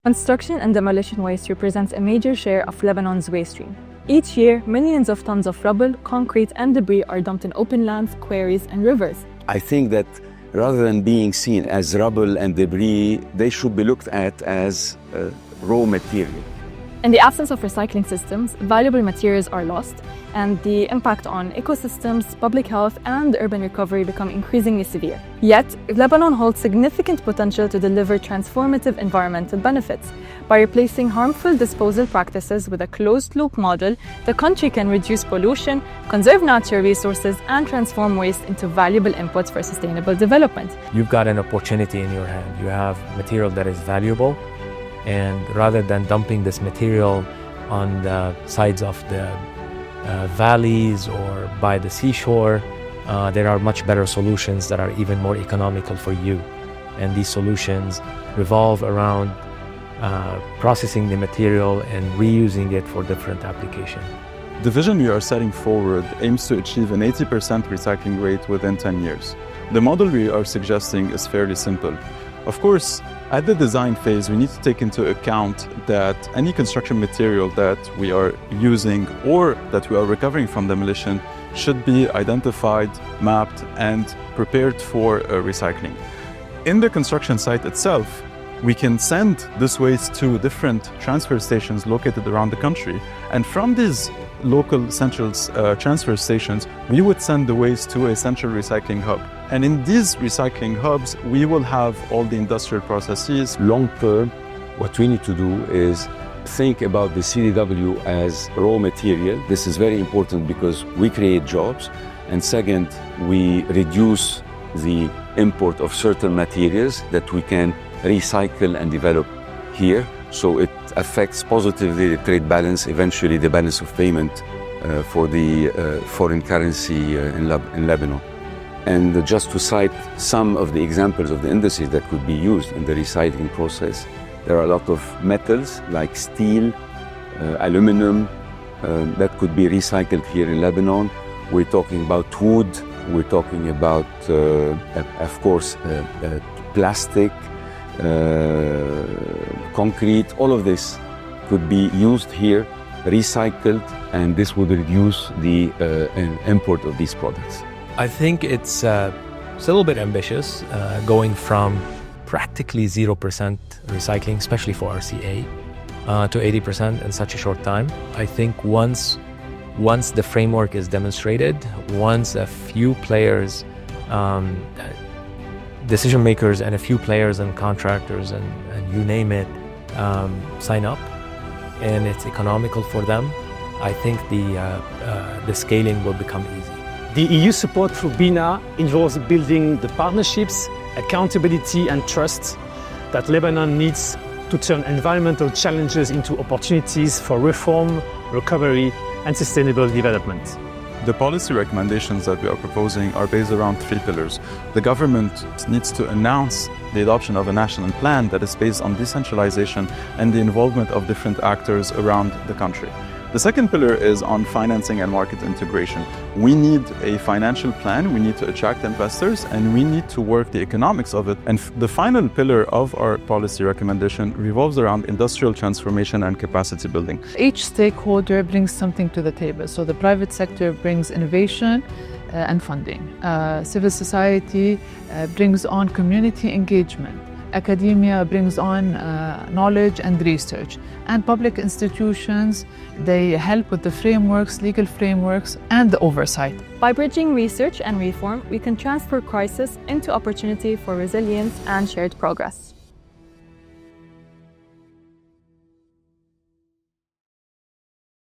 Construction and demolition waste represents a major share of Lebanon's waste stream. Each year, millions of tons of rubble, concrete, and debris are dumped in open lands, quarries, and rivers. I think that rather than being seen as rubble and debris, they should be looked at as raw material. In the absence of recycling systems, valuable materials are lost, and the impact on ecosystems, public health, and urban recovery become increasingly severe. Yet, Lebanon holds significant potential to deliver transformative environmental benefits. By replacing harmful disposal practices with a closed-loop model, the country can reduce pollution, conserve natural resources, and transform waste into valuable inputs for sustainable development. You've got an opportunity in your hand. You have material that is valuable, and rather than dumping this material on the sides of the valleys or by the seashore, there are much better solutions that are even more economical for you. And these solutions revolve around processing the material and reusing it for different applications. The vision we are setting forward aims to achieve an 80% recycling rate within 10 years. The model we are suggesting is fairly simple. Of course, at the design phase, we need to take into account that any construction material that we are using or that we are recovering from demolition should be identified, mapped, and prepared for recycling. In the construction site itself, we can send this waste to different transfer stations located around the country. And from these local central transfer stations, we would send the waste to a central recycling hub. And in these recycling hubs, we will have all the industrial processes. Long term, what we need to do is think about the CDW as raw material. This is very important because we create jobs. And second, we reduce the import of certain materials that we can recycle and develop here. So it affects positively the trade balance, eventually the balance of payment for the foreign currency in Lebanon. And just to cite some of the examples of the industries that could be used in the recycling process, there are a lot of metals like steel, aluminum, that could be recycled here in Lebanon. We're talking about wood, we're talking about, of course, plastic, concrete. All of this could be used here, recycled, and this would reduce the import of these products. I think it's a little bit ambitious, going from practically 0% recycling, especially for RCA, to 80% in such a short time. I think once the framework is demonstrated, once a few players, decision makers and a few players and contractors and you name it, sign up, and it's economical for them, I think the scaling will become easy. The EU support through BINA involves building the partnerships, accountability and trust that Lebanon needs to turn environmental challenges into opportunities for reform, recovery and sustainable development. The policy recommendations that we are proposing are based around 3 pillars. The government needs to announce the adoption of a national plan that is based on decentralization and the involvement of different actors around the country. The second pillar is on financing and market integration. We need a financial plan, we need to attract investors, and we need to work the economics of it. And the final pillar of our policy recommendation revolves around industrial transformation and capacity building. Each stakeholder brings something to the table. So the private sector brings innovation and funding. Civil society brings on community engagement. Academia brings on knowledge and research. And public institutions, they help with the frameworks, legal frameworks, and the oversight. By bridging research and reform, we can transfer crisis into opportunity for resilience and shared progress.